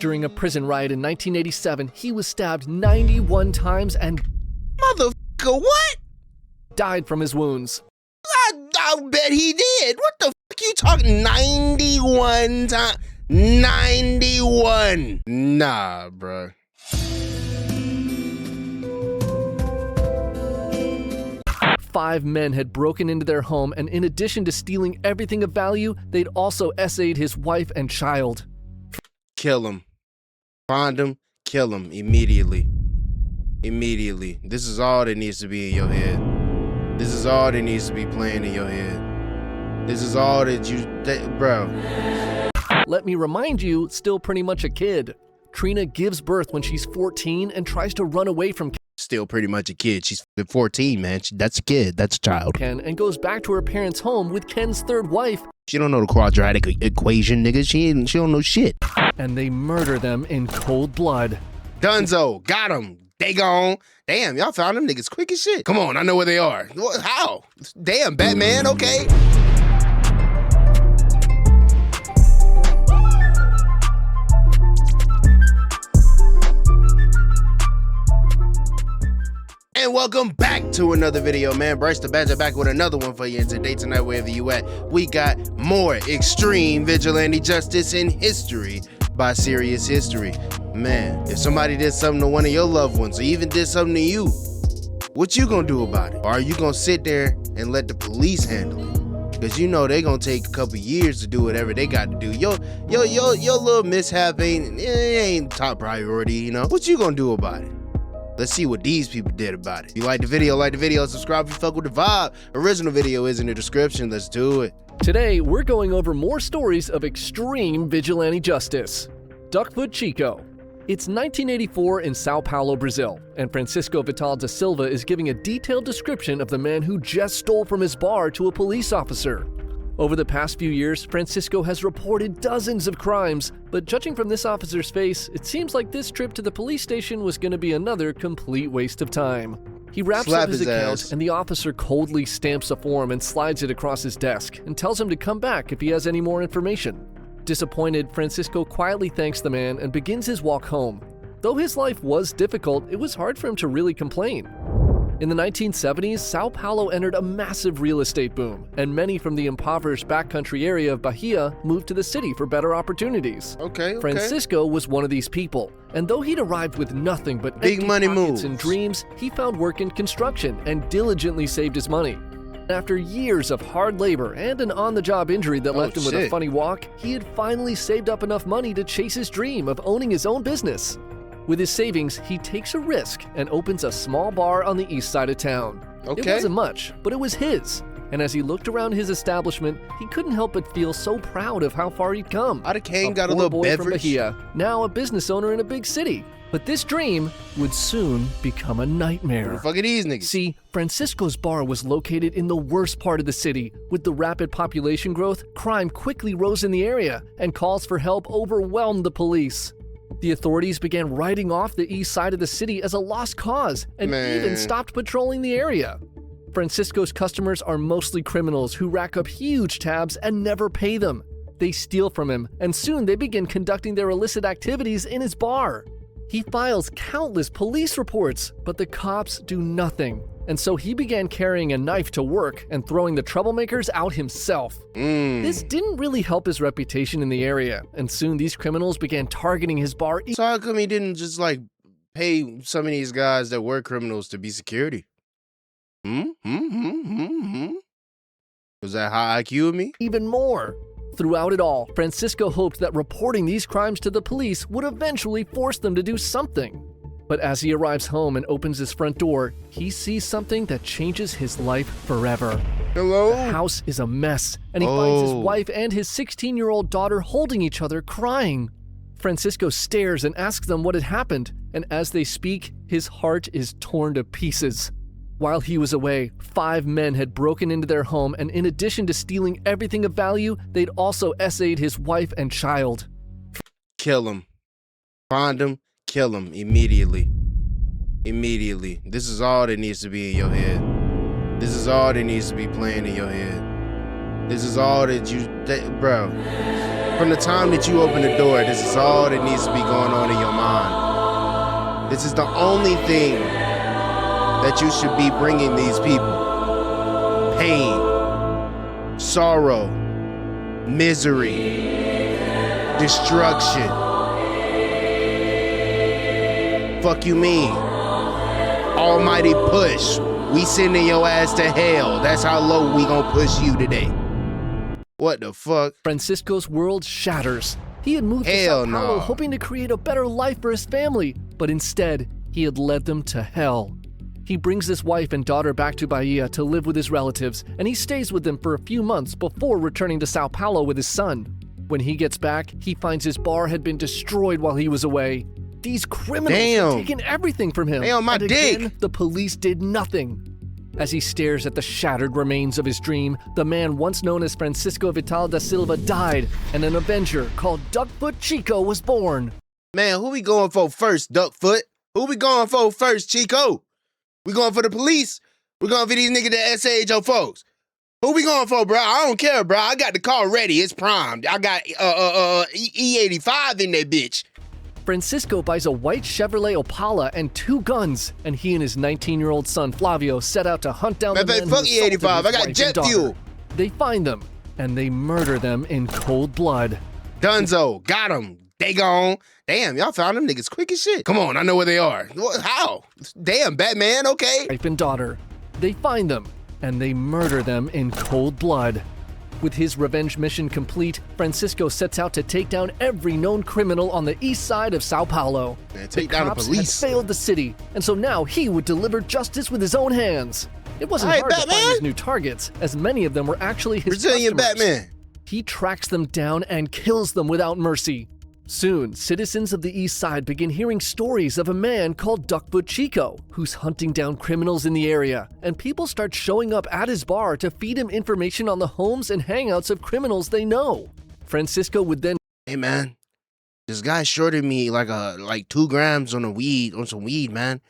During a prison riot in 1987, he was stabbed 91 times and Motherfucker, what? died from his wounds. I bet he did. What the fuck you talking? 91 times? 91. Nah, bruh. Five men had broken into their home, and in addition to stealing everything of value, they'd also essayed his wife and child. Kill him. Find him, kill him immediately. Immediately. This is all that needs to be in your head. This is all that needs to be playing in your head. This is all bro. Let me remind you, still pretty much a kid. Trina gives birth when she's 14 and tries to run away from Still pretty much a kid. She's 14, man. That's a kid. That's a child. Ken and goes back to her parents' home with Ken's third wife. She don't know the quadratic equation, nigga. She don't know shit. And they murder them in cold blood. Dunzo, got him. They gone. Damn, y'all found them niggas quick as shit. Come on, I know where they are. How? Damn, Batman, okay. And welcome back to another video, man. BryceDaBadger back with another one for you. And tonight, wherever you at, we got more extreme vigilante justice in history by Serious History. Man, if somebody did something to one of your loved ones or even did something to you, what you gonna do about it? Or are you gonna sit there and let the police handle it? Because you know they gonna take a couple years to do whatever they got to do. Your little mishap ain't top priority, you know? What you gonna do about it? Let's see what these people did about it. If you like the video, subscribe if you fuck with the vibe. Original video is in the description. Let's do it. Today, we're going over more stories of extreme vigilante justice. Duckfoot Chico. It's 1984 in Sao Paulo, Brazil, and Francisco Vital da Silva is giving a detailed description of the man who just stole from his bar to a police officer. Over the past few years, Francisco has reported dozens of crimes, but judging from this officer's face, it seems like this trip to the police station was going to be another complete waste of time. He wraps up his account, and the officer coldly stamps a form and slides it across his desk and tells him to come back if he has any more information. Disappointed, Francisco quietly thanks the man and begins his walk home. Though his life was difficult, it was hard for him to really complain. In the 1970s, Sao Paulo entered a massive real estate boom, and many from the impoverished backcountry area of Bahia moved to the city for better opportunities. Okay. Francisco was one of these people, and though he'd arrived with nothing but big money moves and dreams, he found work in construction and diligently saved his money. After years of hard labor and an on-the-job injury that left him with a funny walk, he had finally saved up enough money to chase his dream of owning his own business. With his savings, he takes a risk and opens a small bar on the east side of town. Okay. It wasn't much, but it was his. And as he looked around his establishment, he couldn't help but feel so proud of how far he'd come. I'd have came, got a little boy beverage. From Bahia, now a business owner in a big city. But this dream would soon become a nightmare. Who the fuck are these niggas? See, Francisco's bar was located in the worst part of the city. With the rapid population growth, crime quickly rose in the area, and calls for help overwhelmed the police. The authorities began writing off the east side of the city as a lost cause and even stopped patrolling the area. Francisco's customers are mostly criminals who rack up huge tabs and never pay them. They steal from him, and soon they begin conducting their illicit activities in his bar. He files countless police reports, but the cops do nothing. And so he began carrying a knife to work and throwing the troublemakers out himself. This didn't really help his reputation in the area, and soon these criminals began targeting his bar. So how come he didn't just like pay some of these guys that were criminals to be security? Was that high IQ of me? Even more. Throughout it all, Francisco hoped that reporting these crimes to the police would eventually force them to do something. But as he arrives home and opens his front door, he sees something that changes his life forever. Hello? The house is a mess, and he finds his wife and his 16-year-old daughter holding each other, crying. Francisco stares and asks them what had happened, and as they speak, his heart is torn to pieces. While he was away, 5 men had broken into their home, and in addition to stealing everything of value, they'd also essayed his wife and child. Kill him. Find him. Kill him immediately. Immediately. This is all that needs to be in your head. This is all that needs to be playing in your head. This is all that bro. From the time that you open the door, this is all that needs to be going on in your mind. This is the only thing that you should be bringing these people. Pain, sorrow, misery, destruction. Fuck you mean? Almighty push. We sending your ass to hell. That's how low we gonna push you today. What the fuck? Francisco's world shatters. He had moved to Hell Sao Paulo no. hoping to create a better life for his family, but instead, he had led them to hell. He brings his wife and daughter back to Bahia to live with his relatives, and he stays with them for a few months before returning to Sao Paulo with his son. When he gets back, he finds his bar had been destroyed while he was away. These criminals had taken everything from him. They on my and dick. again, the police did nothing. As he stares at the shattered remains of his dream, the man once known as Francisco Vital da Silva died, and an avenger called Duckfoot Chico was born. Man, who we going for first, Duckfoot? Who we going for first, Chico? We going for the police? We going for these niggas that SAH your folks? Who we going for, bro? I don't care, bro. I got the car ready. It's primed. I got E85 in that bitch. Francisco buys a white Chevrolet Opala and 2 guns, and he and his 19-year-old son Flavio set out to hunt down the men who Fuck assaulted his E85. I got wife and jet daughter. fuel. They find them, and they murder them in cold blood. Dunzo, got them. They gone. Damn, y'all found them niggas quick as shit. Come on, I know where they are. How? Damn, Batman, okay. Wife and daughter. They find them, and they murder them in cold blood. With his revenge mission complete, Francisco sets out to take down every known criminal on the east side of Sao Paulo. Man, take down the cops police. had failed the city, and so now he would deliver justice with his own hands. It wasn't Hey, hard to Batman! find his new targets, as many of them were actually his Brazilian customers. Batman. He tracks them down and kills them without mercy. Soon, citizens of the east side begin hearing stories of a man called Duckfoot Chico, who's hunting down criminals in the area, and people start showing up at his bar to feed him information on the homes and hangouts of criminals they know. Francisco would then Hey, man, this guy shorted me like 2 grams on some weed, man.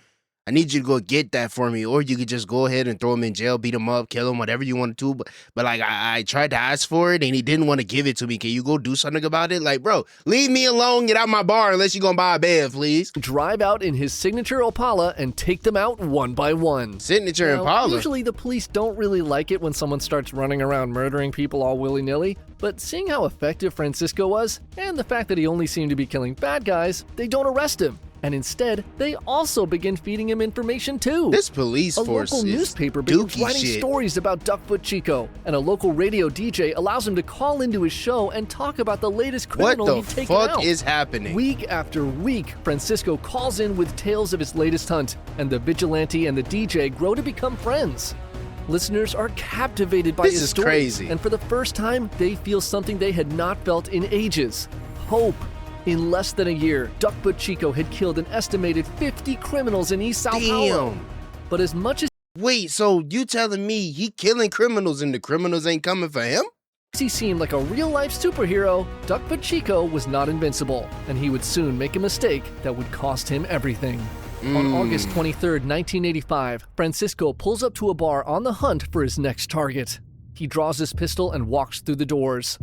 I need you to go get that for me, or you could just go ahead and throw him in jail, beat him up, kill him, whatever you want to do. But like, I tried to ask for it, and he didn't want to give it to me. Can you go do something about it? Like, bro, leave me alone, get out my bar, unless you're gonna buy a bed, please. drive out in his signature Opala and take them out one by one. Signature Now, Impala. usually the police don't really like it when someone starts running around murdering people all willy-nilly, but seeing how effective Francisco was, and the fact that he only seemed to be killing bad guys, they don't arrest him. And instead, they also begin feeding him information too. This police A force local is newspaper begins dookie writing shit. stories about Duckfoot Chico, and a local radio DJ allows him to call into his show and talk about the latest What criminal the he'd taken fuck out. is happening? Week after week, Francisco calls in with tales of his latest hunt, and the vigilante and the DJ grow to become friends. Listeners are captivated by This his is stories, crazy. and for the first time, they feel something they had not felt in ages: hope. In less than a year, Duckfoot Chico had killed an estimated 50 criminals in East Sao Paulo. Damn. But as much as Wait, so you telling me he killing criminals and the criminals ain't coming for him? he seemed like a real-life superhero, Duckfoot Chico was not invincible, and he would soon make a mistake that would cost him everything. On August 23rd, 1985, Francisco pulls up to a bar on the hunt for his next target. He draws his pistol and walks through the doors.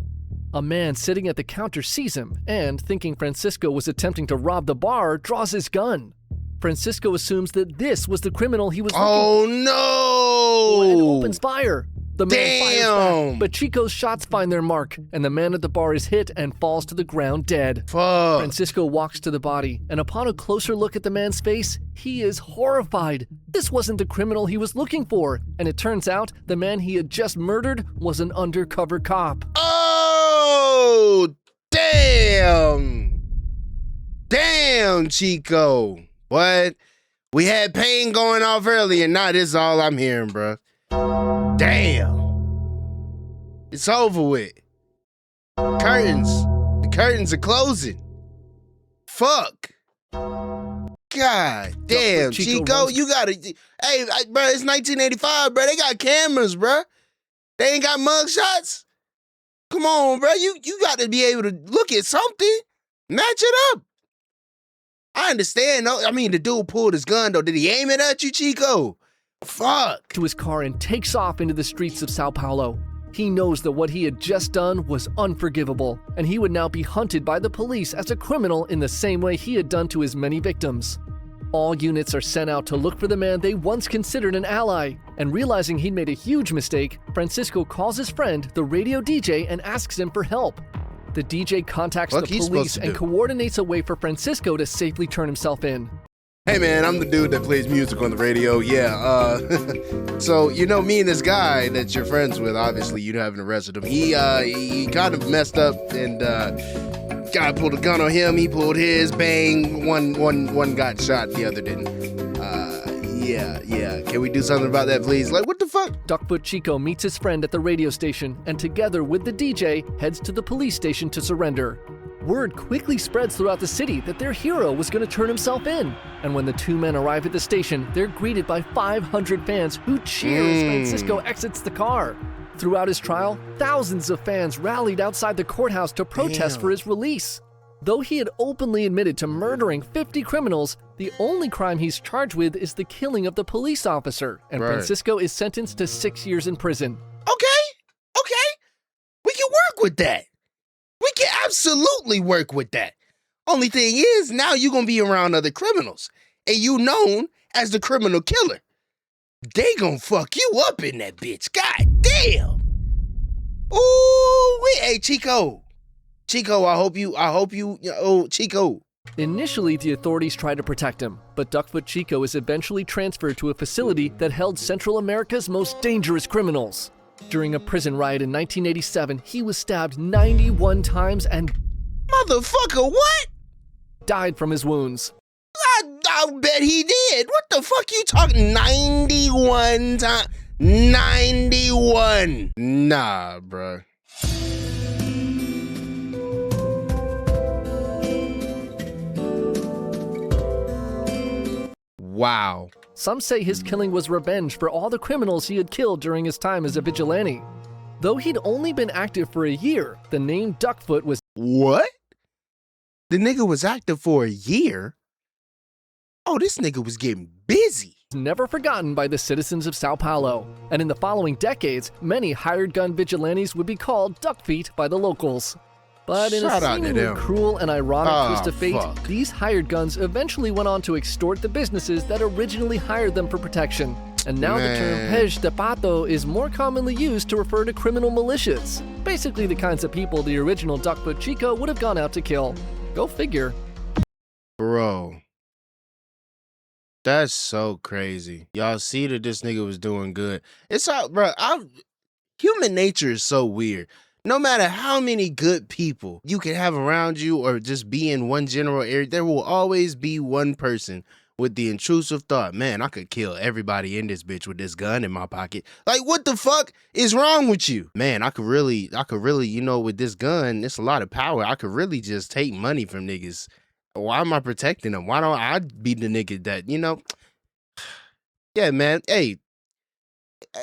A man sitting at the counter sees him and, thinking Francisco was attempting to rob the bar, draws his gun. Francisco assumes that this was the criminal he was looking Oh for and no! opens fire. The man fires Damn! back, but Chico's shots find their mark, and the man at the bar is hit and falls to the ground dead. Fuck. Francisco walks to the body, and upon a closer look at the man's face, he is horrified. This wasn't the criminal he was looking for, and it turns out the man he had just murdered was an undercover cop. Oh, damn. Damn, Chico. What? We had pain going off earlier. Now this is all I'm hearing, bro. Damn. It's over with. Curtains. The curtains are closing. Fuck. God damn, Chico Chico, runs- you gotta. Hey, bro, it's 1985, bro. They got cameras, bro. They ain't got mug shots. Come on, bro. You got to be able to look at something. Match it up. I understand. No, I mean, the dude pulled his gun, though. Did he aim it at you, Chico? Fuck. To his car and takes off into the streets of Sao Paulo. He knows that what he had just done was unforgivable, and he would now be hunted by the police as a criminal in the same way he had done to his many victims. All units are sent out to look for the man they once considered an ally, and realizing he'd made a huge mistake, Francisco calls his friend, the radio DJ, and asks him for help. The DJ contacts the police and coordinates a way for Francisco to safely turn himself in. Hey man, I'm the dude that plays music on the radio, yeah, so, you know, me and this guy that you're friends with, obviously you haven't arrested him, he kind of messed up, and, guy pulled a gun on him, he pulled his, bang, one got shot, the other didn't. Yeah, can we do something about that, please? Like, what the fuck? Duckfoot Chico meets his friend at the radio station, and together with the DJ, heads to the police station to surrender. Word quickly spreads throughout the city that their hero was going to turn himself in. And when the two men arrive at the station, they're greeted by 500 fans who cheer as Francisco exits the car. Throughout his trial, thousands of fans rallied outside the courthouse to protest for his release. Though he had openly admitted to murdering 50 criminals, the only crime he's charged with is the killing of the police officer, and Francisco is sentenced to 6 years in prison. Okay, we can work with that. We can absolutely work with that. Only thing is, now you're going to be around other criminals, and you known as the criminal killer. They gonna fuck you up in that bitch. God damn. Ooh, hey, Chico, I hope you, Chico. Initially, the authorities tried to protect him, but Duckfoot Chico is eventually transferred to a facility that held Central America's most dangerous criminals. During a prison riot in 1987, he was stabbed 91 times and motherfucker, what? Died from his wounds. I bet he did. What the fuck you talking? 91 times? 91. Nah, bruh. Wow. Some say his killing was revenge for all the criminals he had killed during his time as a vigilante. Though he'd only been active for a year, the name Duckfoot was— What? The nigga was active for a year? Oh, this nigga was getting busy. Never forgotten by the citizens of Sao Paulo. And in the following decades, many hired gun vigilantes would be called Duckfeet by the locals. But in a seemingly cruel and ironic twist of fate, these hired guns eventually went on to extort the businesses that originally hired them for protection. And now the term pej de pato is more commonly used to refer to criminal militias. Basically the kinds of people the original Duckfoot Chico would have gone out to kill. Go figure. Bro. That's so crazy. Y'all see that this nigga was doing good. It's all, bro, human nature is so weird. No matter how many good people you can have around you or just be in one general area, there will always be one person with the intrusive thought, man, I could kill everybody in this bitch with this gun in my pocket. Like, what the fuck is wrong with you? Man, I could really, you know, with this gun, it's a lot of power. I could really just take money from niggas. Why am I protecting them? Why don't I be the nigga that, you know? Yeah, man. Hey,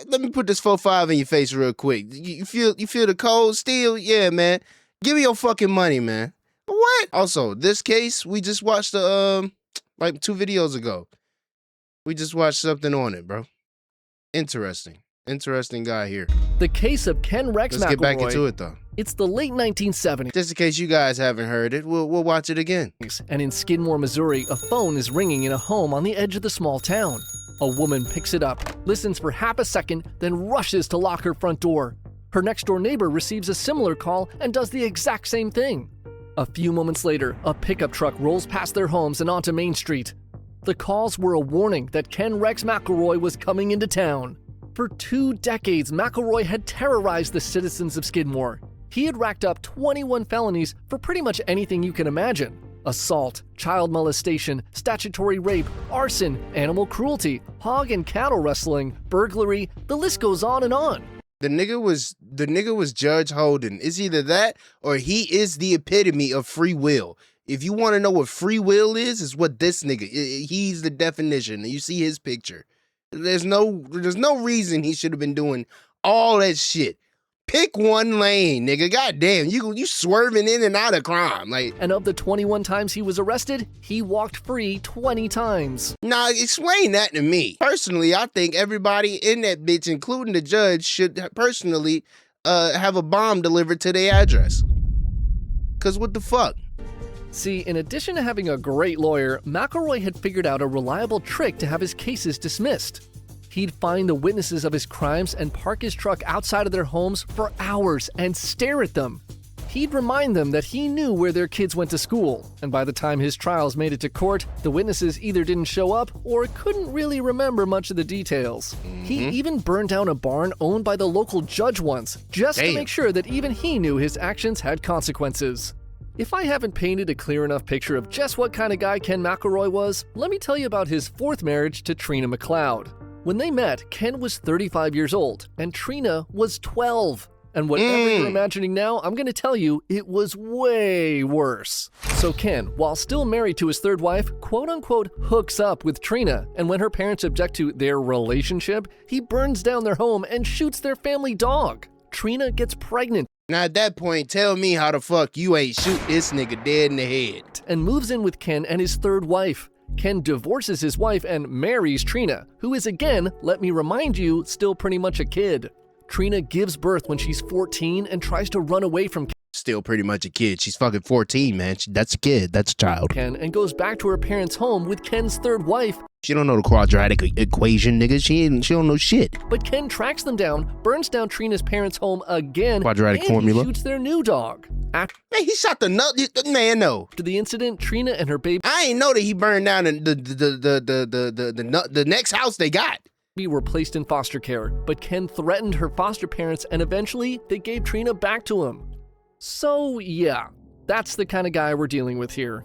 let me put this 4-5 in your face real quick. You feel the cold steel? Yeah, man. Give me your fucking money, man. What? Also, this case, we just watched the, like 2 videos ago. We just watched something on it, bro. Interesting guy here. The case of Ken Rex McElroy. Let's get back into it, though. It's the late 1970s. Just in case you guys haven't heard it, we'll watch it again. And in Skidmore, Missouri, a phone is ringing in a home on the edge of the small town. A woman picks it up, listens for half a second, then rushes to lock her front door. Her next-door neighbor receives a similar call and does the exact same thing. A few moments later, a pickup truck rolls past their homes and onto Main Street. The calls were a warning that Ken Rex McElroy was coming into town. For 2 decades, McElroy had terrorized the citizens of Skidmore. He had racked up 21 felonies for pretty much anything you can imagine. Assault, child molestation, statutory rape, arson, animal cruelty, hog and cattle rustling, burglary, the list goes on and on. The nigga was Judge Holden. It's either that or he is the epitome of free will. If you want to know what free will is what this nigga, he's the definition. You see his picture. There's no reason he should have been doing all that shit. Pick one lane, nigga. Goddamn, you swerving in and out of crime. Like, and of the 21 times he was arrested, he walked free 20 times. Nah, explain that to me. Personally, I think everybody in that bitch, including the judge, should personally have a bomb delivered to their address. Cause what the fuck? See, in addition to having a great lawyer, McElroy had figured out a reliable trick to have his cases dismissed. He'd find the witnesses of his crimes and park his truck outside of their homes for hours and stare at them. He'd remind them that he knew where their kids went to school, and by the time his trials made it to court, the witnesses either didn't show up or couldn't really remember much of the details. He even burned down a barn owned by the local judge once, just to make sure that even he knew his actions had consequences. If I haven't painted a clear enough picture of just what kind of guy Ken McElroy was, let me tell you about his fourth marriage to Trina McLeod. When they met, Ken was 35 years old, and Trina was 12. And whatever you're imagining now, I'm going to tell you, it was way worse. So Ken, while still married to his third wife, quote-unquote hooks up with Trina, and when her parents object to their relationship, he burns down their home and shoots their family dog. Trina gets pregnant. Now at that point, tell me how the fuck you ain't shoot this nigga dead in the head. And moves in with Ken and his third wife. Ken divorces his wife and marries Trina, who is again, let me remind you, still pretty much a kid. Trina gives birth when she's 14 and tries to run away from Still pretty much a kid. She's fucking 14, man. That's a kid. That's a child. Ken and goes back to her parents' home with Ken's third wife. She don't know the quadratic equation, nigga. She don't know shit. But Ken tracks them down, burns down Trina's parents' home again, Quadratic and formula. He shoots their new dog. After Man, he shot the nut. Man, no. the incident, Trina and her baby I ain't know that he burned down the next house they got. were placed in foster care, but Ken threatened her foster parents and eventually they gave Trina back to him. So yeah, that's the kind of guy we're dealing with here.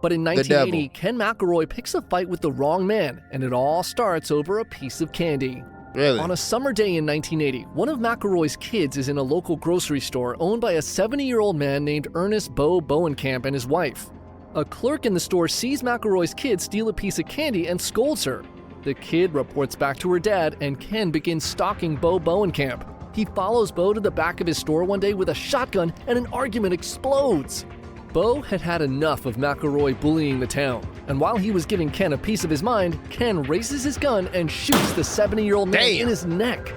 But in 1980, Ken McElroy picks a fight with the wrong man, and it all starts over a piece of candy. Really? On a summer day in 1980, one of McElroy's kids is in a local grocery store owned by a 70-year-old man named Ernest Bo Bowenkamp and his wife. A clerk in the store sees McElroy's kid steal a piece of candy and scolds her. The kid reports back to her dad, and Ken begins stalking Bo Bowenkamp. He follows Bo to the back of his store one day with a shotgun, and an argument explodes. Bo had had enough of McElroy bullying the town, and while he was giving Ken a piece of his mind, Ken raises his gun and shoots the 70-year-old man in his neck.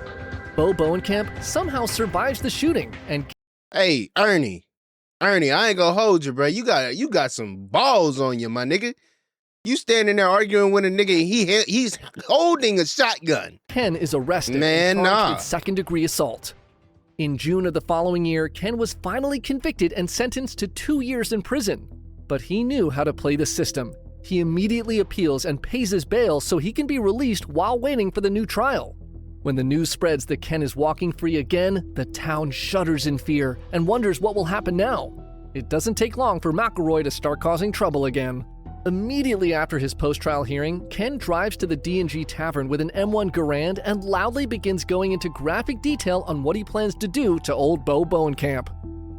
Bo Bowenkamp somehow survives the shooting, and Hey, Ernie, I ain't gonna hold you, bro. You got some balls on you, my nigga. You standing there arguing with a nigga, he's holding a shotgun. Ken is arrested and charged with second-degree assault. In June of the following year, Ken was finally convicted and sentenced to 2 years in prison. But he knew how to play the system. He immediately appeals and pays his bail so he can be released while waiting for the new trial. When the news spreads that Ken is walking free again, the town shudders in fear and wonders what will happen now. It doesn't take long for McElroy to start causing trouble again. Immediately after his post-trial hearing, Ken drives to the D&G Tavern with an M1 Garand and loudly begins going into graphic detail on what he plans to do to old Bo Bowenkamp.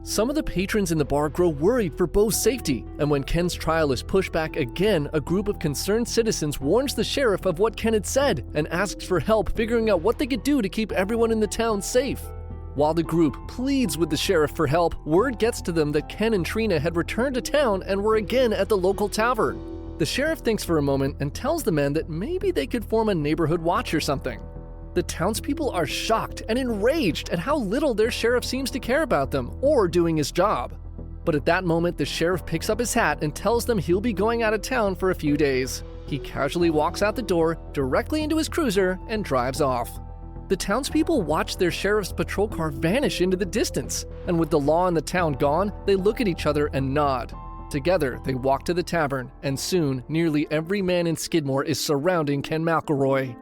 Some of the patrons in the bar grow worried for Bo's safety, and when Ken's trial is pushed back again, a group of concerned citizens warns the sheriff of what Ken had said and asks for help figuring out what they could do to keep everyone in the town safe. While the group pleads with the sheriff for help, word gets to them that Ken and Trina had returned to town and were again at the local tavern. The sheriff thinks for a moment and tells the men that maybe they could form a neighborhood watch or something. The townspeople are shocked and enraged at how little their sheriff seems to care about them or doing his job. But at that moment, the sheriff picks up his hat and tells them he'll be going out of town for a few days. He casually walks out the door, directly into his cruiser, and drives off. The townspeople watch their sheriff's patrol car vanish into the distance, and with the law in the town gone, they look at each other and nod. Together, they walk to the tavern, and soon, nearly every man in Skidmore is surrounding Ken McElroy.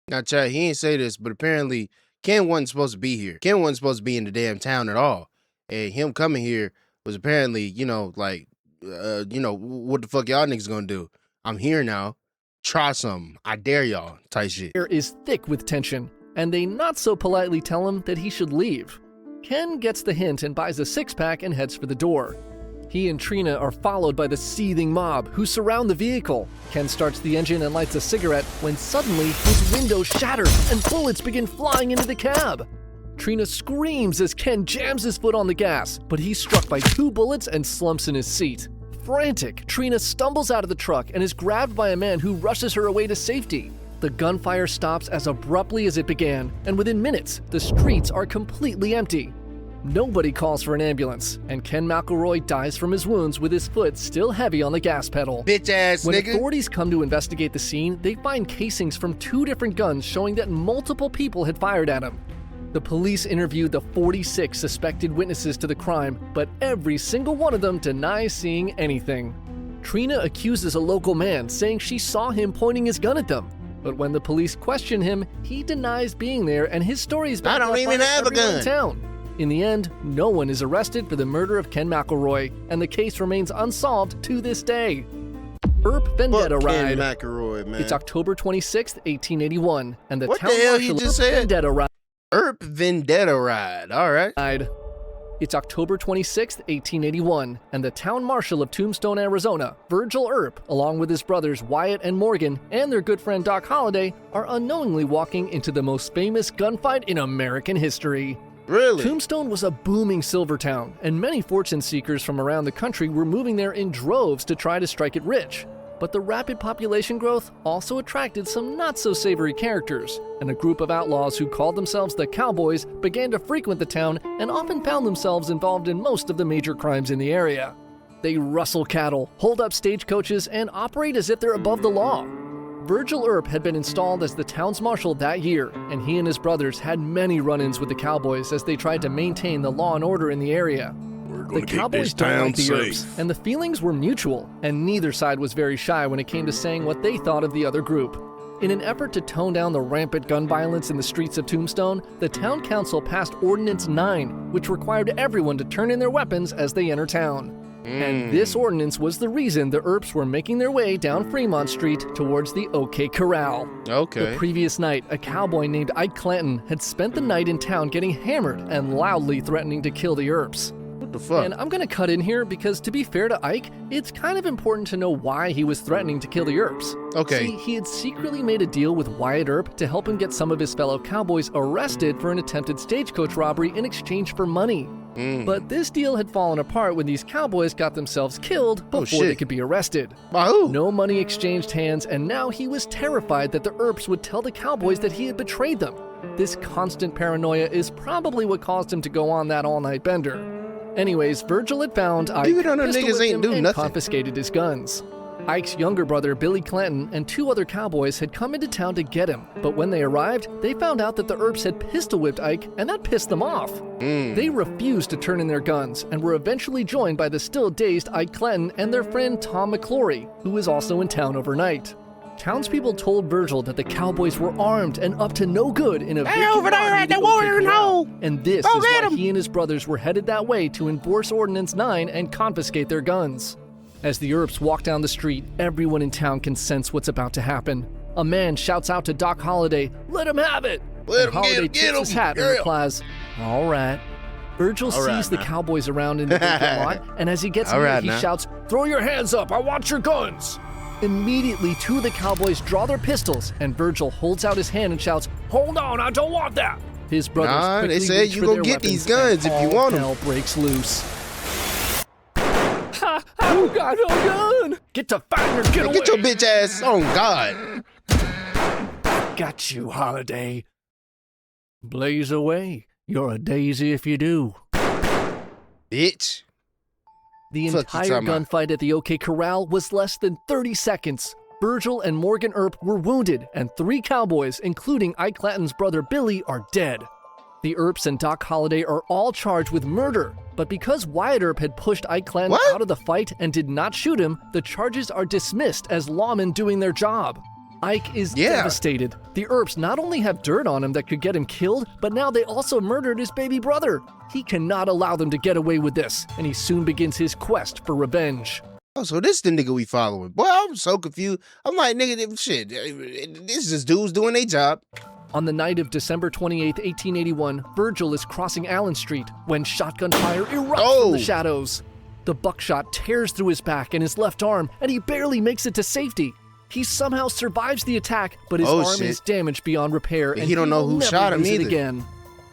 Now, Chad, he ain't say this, but apparently Ken wasn't supposed to be here. Ken wasn't supposed to be in the damn town at all. And him coming here was apparently, what the fuck y'all niggas gonna do? I'm here now. Try something. I dare y'all type shit. Air is thick with tension, and they not so politely tell him that he should leave. Ken gets the hint and buys a six-pack and heads for the door. He and Trina are followed by the seething mob who surround the vehicle. Ken starts the engine and lights a cigarette when suddenly his window shatters and bullets begin flying into the cab. Trina screams as Ken jams his foot on the gas, but he's struck by 2 bullets and slumps in his seat. Frantic, Trina stumbles out of the truck and is grabbed by a man who rushes her away to safety. The gunfire stops as abruptly as it began, and within minutes, the streets are completely empty. Nobody calls for an ambulance, and Ken McElroy dies from his wounds with his foot still heavy on the gas pedal. Bitch ass When nigga. authorities come to investigate the scene, they find casings from 2 different guns showing that multiple people had fired at him. The police interviewed the 46 suspected witnesses to the crime, but every single one of them denies seeing anything. Trina accuses a local man, saying she saw him pointing his gun at them. But when the police question him, he denies being there, and his story is backed I don't up even by have a everyone in gun. town. In the end, no one is arrested for the murder of Ken McElroy, and the case remains unsolved to this day. Earp Vendetta Fuck Ken Ride. McElroy, man. It's October 26th, 1881, and the What the town hell you marshal just Earp said? Vendetta Ride. Earp Vendetta Ride. All right. It's October 26th, 1881, and the town marshal of Tombstone, Arizona, Virgil Earp, along with his brothers Wyatt and Morgan and their good friend Doc Holliday, are unknowingly walking into the most famous gunfight in American history. Really? Tombstone was a booming silver town, and many fortune seekers from around the country were moving there in droves to try to strike it rich. But the rapid population growth also attracted some not-so-savory characters, and a group of outlaws who called themselves the Cowboys began to frequent the town and often found themselves involved in most of the major crimes in the area. They rustle cattle, hold up stagecoaches, and operate as if they're above the law. Virgil Earp had been installed as the town's marshal that year, and he and his brothers had many run-ins with the Cowboys as they tried to maintain the law and order in the area. The Cowboys don't like the Earps, and the feelings were mutual, and neither side was very shy when it came to saying what they thought of the other group. In an effort to tone down the rampant gun violence in the streets of Tombstone, the town council passed Ordinance 9, which required everyone to turn in their weapons as they enter town. And this ordinance was the reason the Earps were making their way down Fremont Street towards the OK Corral. Okay. The previous night, a cowboy named Ike Clanton had spent the night in town getting hammered and loudly threatening to kill the Earps. What the fuck? And I'm gonna cut in here because, to be fair to Ike, it's kind of important to know why he was threatening to kill the Earps. Okay. See, he had secretly made a deal with Wyatt Earp to help him get some of his fellow cowboys arrested for an attempted stagecoach robbery in exchange for money. But this deal had fallen apart when these cowboys got themselves killed before they could be arrested. By who? No money exchanged hands, and now he was terrified that the Earps would tell the cowboys that he had betrayed them. This constant paranoia is probably what caused him to go on that all-night bender. Anyways, Virgil had found Ike, Even though them pistol niggas whipped ain't him, do and nothing. confiscated his guns. Ike's younger brother, Billy Clanton, and 2 other cowboys had come into town to get him, but when they arrived, they found out that the Earps had pistol-whipped Ike, and that pissed them off. They refused to turn in their guns, and were eventually joined by the still-dazed Ike Clanton and their friend Tom McClory, who was also in town overnight. Townspeople told Virgil that the cowboys were armed and up to no good in a They're over there at the watering hole. and this Go is get why 'em. he and his brothers were headed that way to enforce Ordinance 9 and confiscate their guns. As the Earps walk down the street, everyone in town can sense what's about to happen. A man shouts out to Doc Holliday, "Let him have it!" Let and him Holliday get tips his him. hat and Yeah. replies, "All right." Virgil All right sees the now. cowboys around in the vacant lot, and as he gets All near, right he now. shouts, "Throw your hands up, I want your guns!" Immediately, 2 of the cowboys draw their pistols, and Virgil holds out his hand and shouts, "Hold on, I don't want that!" His brothers Nah, they quickly said reach you for gonna their get these weapons, guns and if you all want 'em. hell breaks loose. Ha! I don't got no gun! Get to fighting or get away! Get your bitch ass on God. Got you, Holiday. Blaze away. You're a daisy if you do. Bitch. The Fuck you entire talking about? gunfight at the OK Corral was less than 30 seconds. Virgil and Morgan Earp were wounded, and 3 cowboys, including Ike Clanton's brother Billy, are dead. The Earps and Doc Holliday are all charged with murder, but because Wyatt Earp had pushed Ike Clanton What? out of the fight and did not shoot him, the charges are dismissed as lawmen doing their job. Ike is devastated. The Earps not only have dirt on him that could get him killed, but now they also murdered his baby brother. He cannot allow them to get away with this, and he soon begins his quest for revenge. Oh, so this the nigga we following. Boy, I'm so confused. I'm like, nigga, shit. This is dudes doing their job. On the night of December 28, 1881, Virgil is crossing Allen Street when shotgun fire erupts from the shadows. The buckshot tears through his back and his left arm, and he barely makes it to safety. He somehow survives the attack, but his arm is damaged beyond repair, and he don't know will who never shot him use it either. again.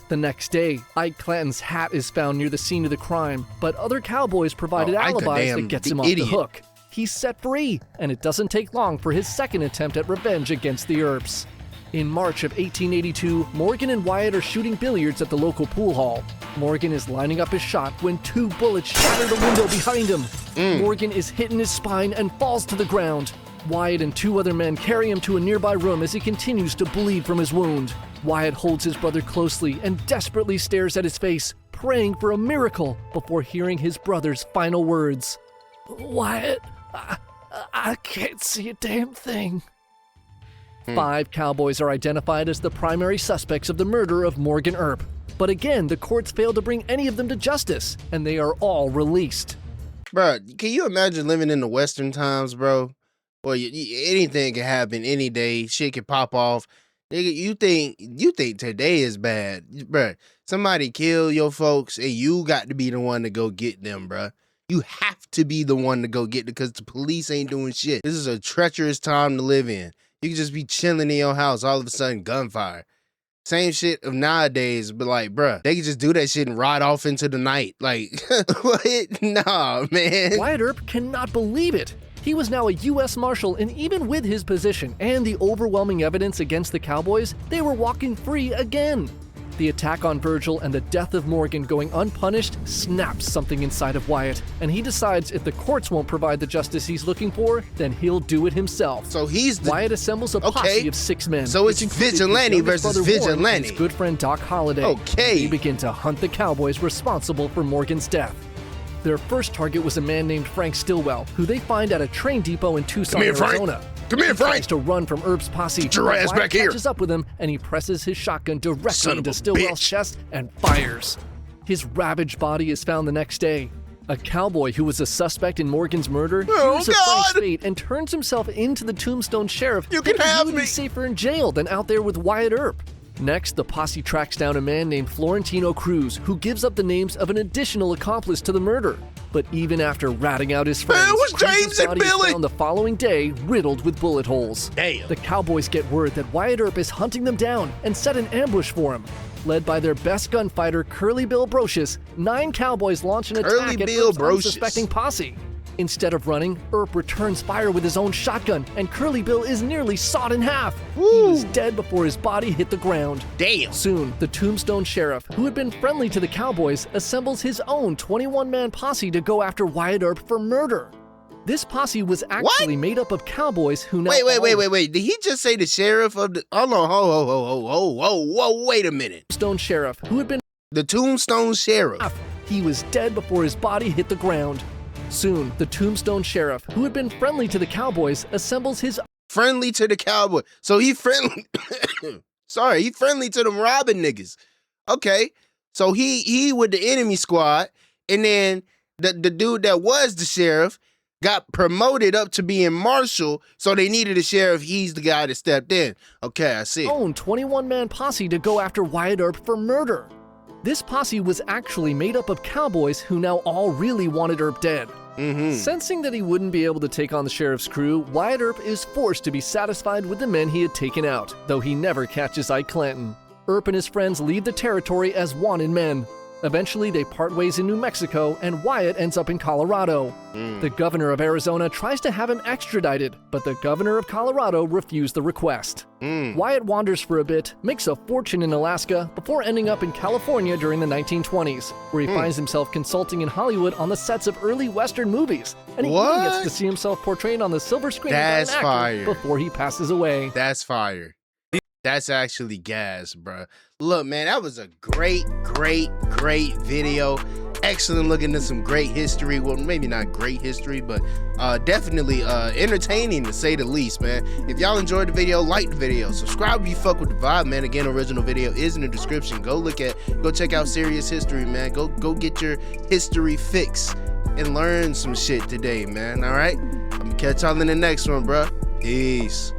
The next day, Ike Clanton's hat is found near the scene of the crime, but other cowboys provided Oh, Ike a alibis damn that gets him off idiot. the hook. he's set free, and it doesn't take long for his second attempt at revenge against the Earps. In March of 1882, Morgan and Wyatt are shooting billiards at the local pool hall. Morgan is lining up his shot when 2 bullets shatter the window behind him. Morgan is hit in his spine and falls to the ground. Wyatt and 2 other men carry him to a nearby room as he continues to bleed from his wound. Wyatt holds his brother closely and desperately stares at his face, praying for a miracle before hearing his brother's final words. "Wyatt, I can't see a damn thing." 5 cowboys are identified as the primary suspects of the murder of Morgan Earp. But again, the courts failed to bring any of them to justice, and they are all released. Bro, can you imagine living in the Western times, bro? Well, anything can happen any day. Shit can pop off. Nigga, you think today is bad, bro? Somebody kill your folks, and you got to be the one to go get them, bro. You have to be the one to go get them because the police ain't doing shit. This is a treacherous time to live in. You can just be chilling in your house, all of a sudden gunfire. Same shit of nowadays, but like, bruh, they can just do that shit and ride off into the night. Like, what? Nah, man. Wyatt Earp cannot believe it. He was now a U.S. Marshal, and even with his position and the overwhelming evidence against the cowboys, they were walking free again. The attack on Virgil and the death of Morgan going unpunished snaps something inside of Wyatt, and he decides if the courts won't provide the justice he's looking for, then he'll do it himself. So Wyatt assembles a posse of 6 men. So it's vigilante versus vigilante. His good friend Doc Holliday. Okay. They begin to hunt the cowboys responsible for Morgan's death. Their first target was a man named Frank Stillwell, who they find at a train depot in Tucson, Arizona. Come here, Frank. He tries to run from Earp's posse. Get your ass back here. Catches up with him, and he presses his shotgun directly into Stillwell's chest and fires. His ravaged body is found the next day. A cowboy who was a suspect in Morgan's murder hears of Frank's fate and turns himself into the Tombstone Sheriff. You can have me. He would be safer in jail than out there with Wyatt Earp. Next, the posse tracks down a man named Florentino Cruz, who gives up the names of an additional accomplice to the murder. But even after ratting out his friends, Cruz's body is found the following day riddled with bullet holes. Damn. The cowboys get word that Wyatt Earp is hunting them down and set an ambush for him. Led by their best gunfighter, Curly Bill Brocious, 9 cowboys launch an attack at Earp's unsuspecting posse. Instead of running, Earp returns fire with his own shotgun, and Curly Bill is nearly sawed in half. He was dead before his body hit the ground. Damn. Soon, the Tombstone Sheriff, who had been friendly to the cowboys, assembles his own 21-man posse to go after Wyatt Earp for murder. This posse was actually made up of cowboys who now— Wait. Did he just say the sheriff of the— Hold on, whoa, wait a minute. Tombstone Sheriff, who had been— The Tombstone Sheriff. He was dead before his body hit the ground. Soon, the Tombstone Sheriff, who had been friendly to the cowboys, assembles his— Friendly to the cowboy. So he friendly— Sorry, he friendly to them robbing niggas. Okay. So he with the enemy squad, and then the dude that was the sheriff got promoted up to being marshal, so they needed a sheriff. He's the guy that stepped in. Okay, I see. Own 21-man posse to go after Wyatt Earp for murder. This posse was actually made up of cowboys who now all really wanted Earp dead. Sensing that he wouldn't be able to take on the sheriff's crew, Wyatt Earp is forced to be satisfied with the men he had taken out, though he never catches Ike Clanton. Earp and his friends leave the territory as wanted men. Eventually, they part ways in New Mexico, and Wyatt ends up in Colorado. The governor of Arizona tries to have him extradited, but the governor of Colorado refused the request. Wyatt wanders for a bit, makes a fortune in Alaska, before ending up in California during the 1920s, where he finds himself consulting in Hollywood on the sets of early Western movies, and he even gets to see himself portrayed on the silver screen by an actor before he passes away. That's fire. That's actually gas, bro. Look, man, that was a great video. Excellent looking at some great history. Well, maybe not great history, but definitely entertaining to say the least, man. If y'all enjoyed the video, like the video. Subscribe if you fuck with the vibe, man. Again, original video is in the description. Go check out Serious History, man. Go get your history fix and learn some shit today, man. All right? I'm gonna catch y'all in the next one, bro. Peace.